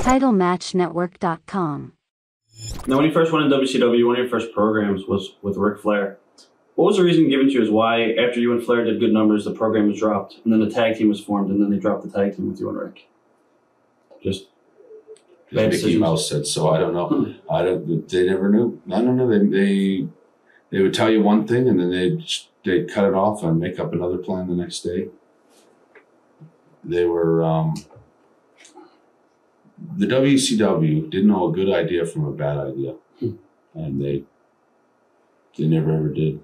TitleMatchNetwork.com. Now, when you first went in WCW, one of your first programs was with Ric Flair. What was the reason given to you as why, after you and Flair did good numbers, the program was dropped, and then the tag team was formed, and then they dropped the tag team with you and Rick? Just bad Mickey Mouse said so. I don't know. They never knew. I don't know. They would tell you one thing, and then they'd cut it off and make up another plan the next day. They were the WCW didn't know a good idea from a bad idea, and they never ever did.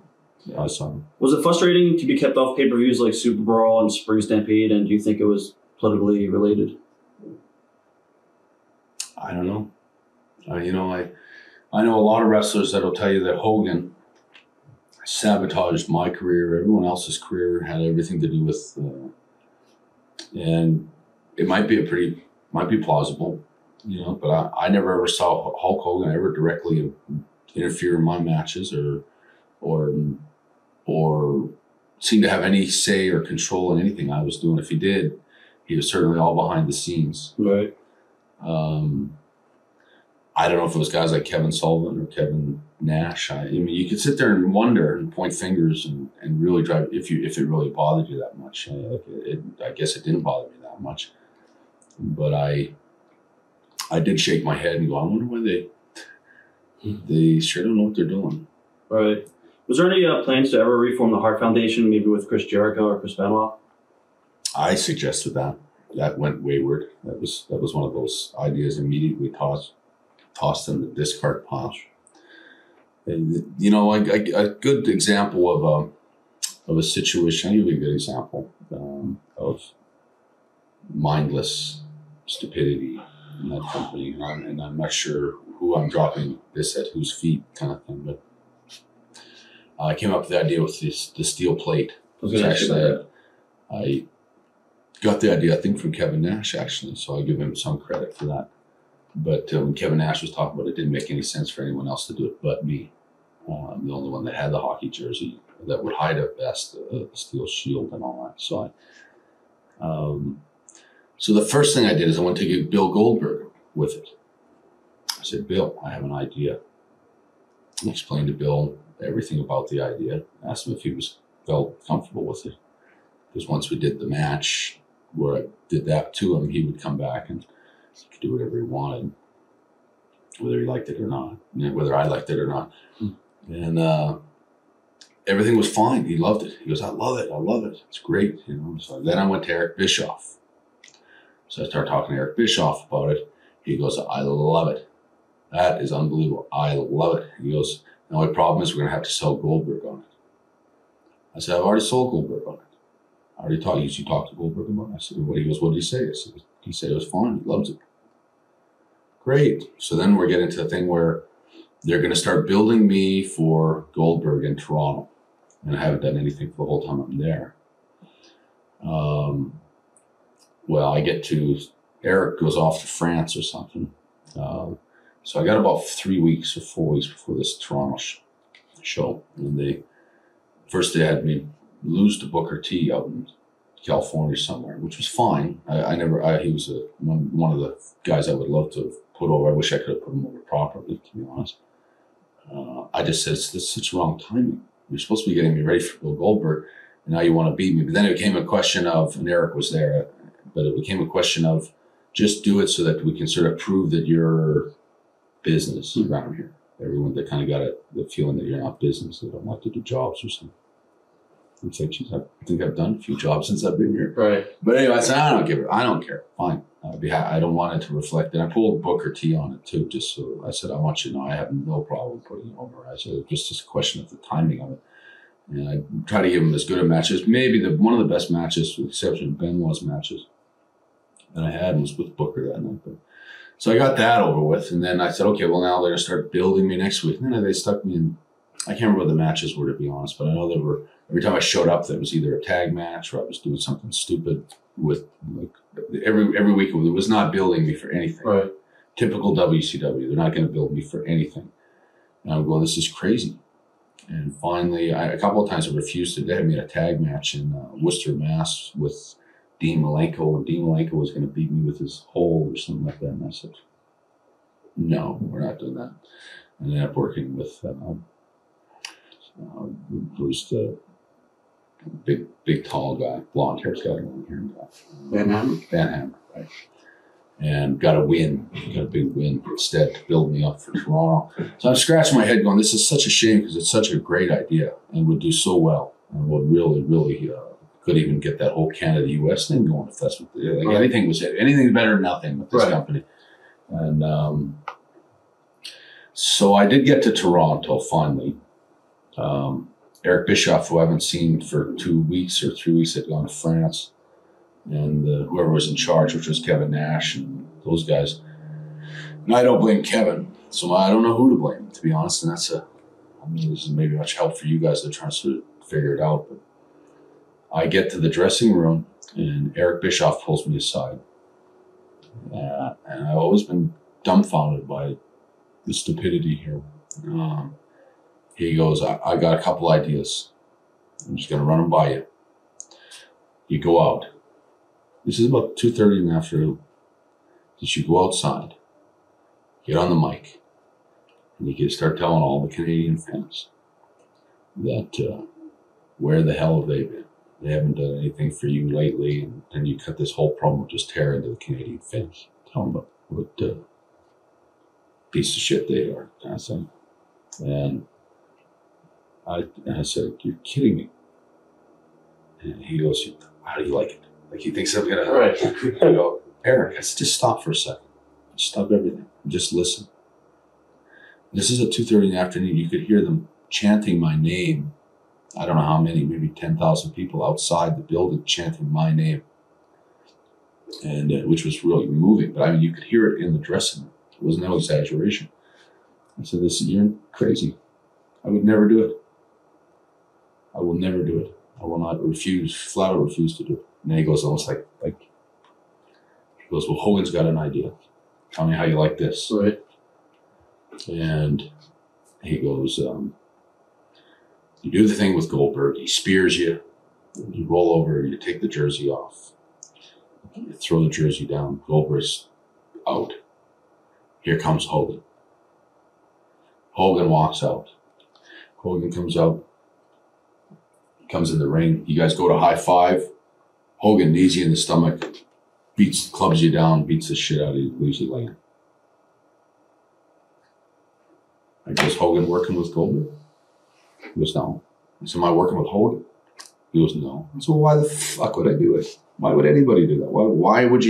I saw them. Was it frustrating to be kept off pay-per-views like Super Brawl and Spring Stampede, and do you think it was politically related? I don't know. I know a lot of wrestlers that'll tell you that Hogan sabotaged my career, everyone else's career, had everything to do with, and it might be plausible, but I never ever saw Hulk Hogan ever directly interfere in my matches or seem to have any say or control in anything I was doing. If he did, he was certainly all behind the scenes. Right. I don't know if it was guys like Kevin Sullivan or Kevin Nash. I mean, you could sit there and wonder and point fingers and really drive if it really bothered you that much. I guess it didn't bother me that much, but I did shake my head and go, I wonder why they sure don't know what they're doing. Right. Was there any plans to ever reform the Hart Foundation, maybe with Chris Jericho or Chris Benoit? I suggested that. That went wayward. That was one of those ideas immediately tossed in the discard pile. And, a good example of a situation. I'll give you a good example of mindless stupidity in that company, and I'm not sure who I'm dropping this at whose feet, kind of thing. But I came up with the idea with the steel plate. I got the idea, I think, from Kevin Nash, actually, so I'll give him some credit for that. But when Kevin Nash was talking about it, didn't make any sense for anyone else to do it but me. I'm the only one that had the hockey jersey that would hide a vest, a steel shield, and all that. So so the first thing I did is I went to get Bill Goldberg with it. I said, Bill, I have an idea. I explained to Bill everything about the idea. I asked him if he felt comfortable with it. Because once we did the match where I did that to him, he would come back and he could do whatever he wanted, whether he liked it or not, whether I liked it or not. And everything was fine. He loved it. He goes, I love it. I love it. It's great. So then I went to Eric Bischoff. So I started talking to Eric Bischoff about it. He goes, I love it. That is unbelievable. I love it. He goes, the only problem is we're going to have to sell Goldberg on it. I said, I've already sold Goldberg on it. I already talked. You talked to Goldberg about it? I said, he goes, what did he say? I said, he said it was fun. He loves it. Great. So then we're getting to the thing where they're going to start building me for Goldberg in Toronto. And I haven't done anything for the whole time I'm there. Well, I get to, Eric goes off to France or something. So I got about 3 weeks or 4 weeks before this Toronto show. And first they had me lose to Booker T out in California somewhere, which was fine. He was one of the guys I would love to have put over. I wish I could have put him over properly, to be honest. I just said, it's such wrong timing. You're supposed to be getting me ready for Bill Goldberg, and now you want to beat me. But then it became a question of, and Eric was there, but it became a question of just do it so that we can sort of prove that you're business around here. Everyone that kind of got the feeling that you're not business, they don't like to do jobs or something. It's like, geez, I think I've done a few jobs since I've been here. Right. But anyway, I said, I don't care. Fine. I don't want it to reflect. And I pulled Booker T on it too, just so I said, I want you to know I have no problem putting it over. I said, it's just a question of the timing of it. And I try to give him as good a match as maybe one of the best matches, with the exception of Benoit's matches that I had, was with Booker that night. But, so I got that over with. And then I said, okay, well, now they're going to start building me next week. And then they stuck me in, I can't remember what the matches were, to be honest, but I know there were, every time I showed up, there was either a tag match or I was doing something stupid with, like, every week. It was not building me for anything. Right. Typical WCW. They're not going to build me for anything. And I'm going, this is crazy. And finally, a couple of times I refused to. They had me in a tag match in Worcester, Mass. with Dean Malenko, and Dean Malenko was going to beat me with his hole or something like that. And I said, no, we're not doing that. And I ended up working with who's the big tall guy, blonde hair guy, long hair guy. Van Hammer? Van Hammer, right. And got a big win instead to build me up for Toronto. So I'm scratching my head going, this is such a shame because it's such a great idea and would do so well and would really, really could even get that whole Canada-US thing going if that's what anything's better than nothing with this company. And so I did get to Toronto finally. Eric Bischoff, who I haven't seen for 2 weeks or 3 weeks, had gone to France. And whoever was in charge, which was Kevin Nash and those guys. And I don't blame Kevin, so I don't know who to blame, to be honest. And this is maybe much help for you guys to try to figure it out. But I get to the dressing room, and Eric Bischoff pulls me aside. And I've always been dumbfounded by the stupidity here. He goes, I got a couple ideas. I'm just going to run them by you. You go out. This is about 2:30 in the afternoon. You should go outside, get on the mic, and you can start telling all the Canadian fans that where the hell have they been? They haven't done anything for you lately, and then you cut this whole promo just tear into the Canadian fans. Tell them about what piece of shit they are, kind of thing. And I said, you're kidding me. And he goes, how do you like it? Like he thinks I'm going to... Right. I go, Eric, I said, just stop for a second. Stop everything. Just listen. This is at 2:30 in the afternoon. You could hear them chanting my name. I don't know how many, maybe 10,000 people outside the building chanting my name. And which was really moving. But I mean, you could hear it in the dressing room. It was no exaggeration. I said, you're crazy. I would never do it. I will never do it. I will not flat out refuse to do it. And then he goes almost like he goes, well, Hogan's got an idea. Tell me how you like this. Right. And he goes, you do the thing with Goldberg. He spears you. You roll over. You take the jersey off. You throw the jersey down. Goldberg's out. Here comes Hogan. Hogan walks out. Hogan comes out. Comes in the ring. You guys go to high five. Hogan knees you in the stomach, clubs you down, beats the shit out of you, leaves you laying. I guess Hogan working with Goldberg? He goes, no. I said, am I working with Hogan? He goes, no. I said, well, why the fuck would I do it? Why would anybody do that? Why is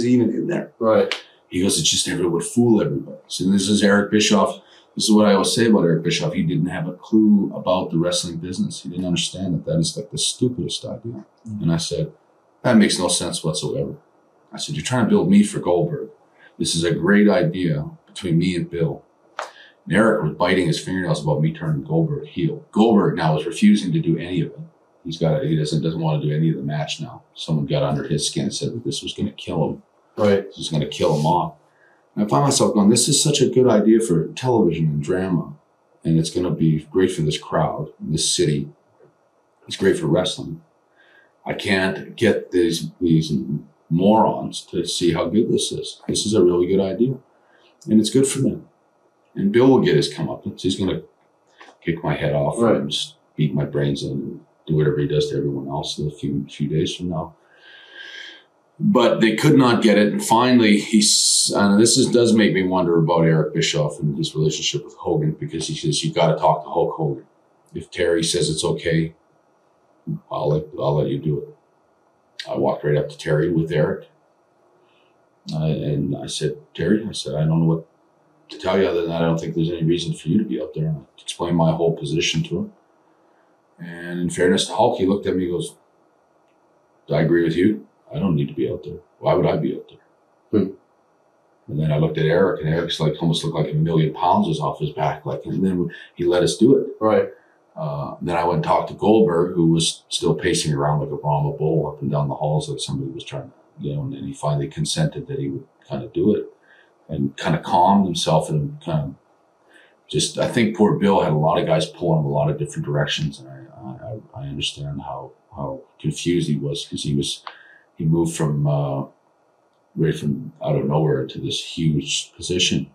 he even in there? Right. He goes, it's just everyone would fool everybody. So this is Eric Bischoff. This is what I always say about Eric Bischoff. He didn't have a clue about the wrestling business. He didn't understand that is like the stupidest idea. Mm-hmm. And I said, that makes no sense whatsoever. I said, you're trying to build me for Goldberg. This is a great idea between me and Bill. And Eric was biting his fingernails about me turning Goldberg heel. Goldberg now is refusing to do any of it. He doesn't want to do any of the match now. Someone got under his skin and said that this was going to kill him. Right. This was going to kill him off. And I find myself going, this is such a good idea for television and drama. And it's going to be great for this crowd, this city. It's great for wrestling. I can't get these morons to see how good this is. This is a really good idea. And it's good for them. And Bill will get his comeuppance. He's going to kick my head off and just beat my brains in and do whatever he does to everyone else in a few days from now. But they could not get it. And finally, does make me wonder about Eric Bischoff and his relationship with Hogan, because he says, you got to talk to Hulk Hogan. If Terry says it's okay, I'll let you do it. I walked right up to Terry with Eric. And I said, Terry, I don't know what to tell you other than that. I don't think there's any reason for you to be up there. And I explained my whole position to him. And in fairness to Hulk, he looked at me and goes, I agree with you. I don't need to be out there. Why would I be out there? And then I looked at Eric, and Eric's almost looked like 1,000,000 pounds was off his back. And then he let us do it. Right. Then I went and talked to Goldberg, who was still pacing around like a Brahma bull up and down the halls like somebody was trying to, and then he finally consented that he would kind of do it and kind of calmed himself and kind of I think poor Bill had a lot of guys pulling him a lot of different directions. And I understand how confused he was, because he was he moved from right from out of nowhere to this huge position.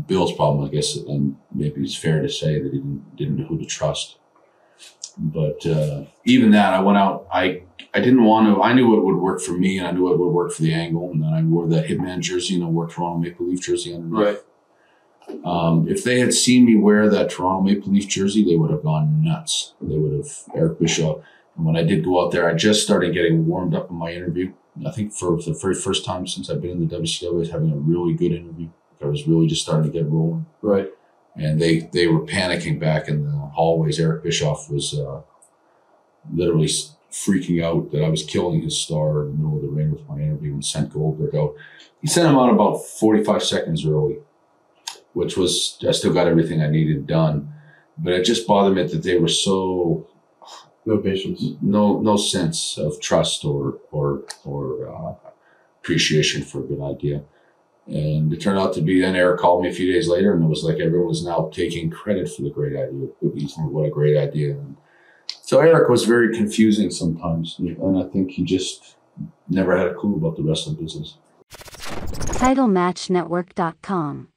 Bill's problem, I guess, and maybe it's fair to say that he didn't know who to trust. But even that, I went out. I didn't want to. I knew what would work for me, and I knew what would work for the angle. And then I wore that Hitman jersey, and I wore Toronto Maple Leaf jersey underneath. Right. If they had seen me wear that Toronto Maple Leaf jersey, they would have gone nuts. They would have Eric Bischoff. And when I did go out there, I just started getting warmed up in my interview. I think for the very first time since I've been in the WCW, I was having a really good interview. I was really just starting to get rolling. Right. And they were panicking back in the hallways. Eric Bischoff was literally freaking out that I was killing his star in the middle of the ring with my interview and sent Goldberg out. He sent him out about 45 seconds early, which was, I still got everything I needed done. But it just bothered me that they were so... No patience. No sense of trust or appreciation for a good idea. And it turned out to be, then Eric called me a few days later, and it was like everyone was now taking credit for the great idea. What a great idea. And so Eric was very confusing sometimes, and I think he just never had a clue about the wrestling business. TitleMatchNetwork.com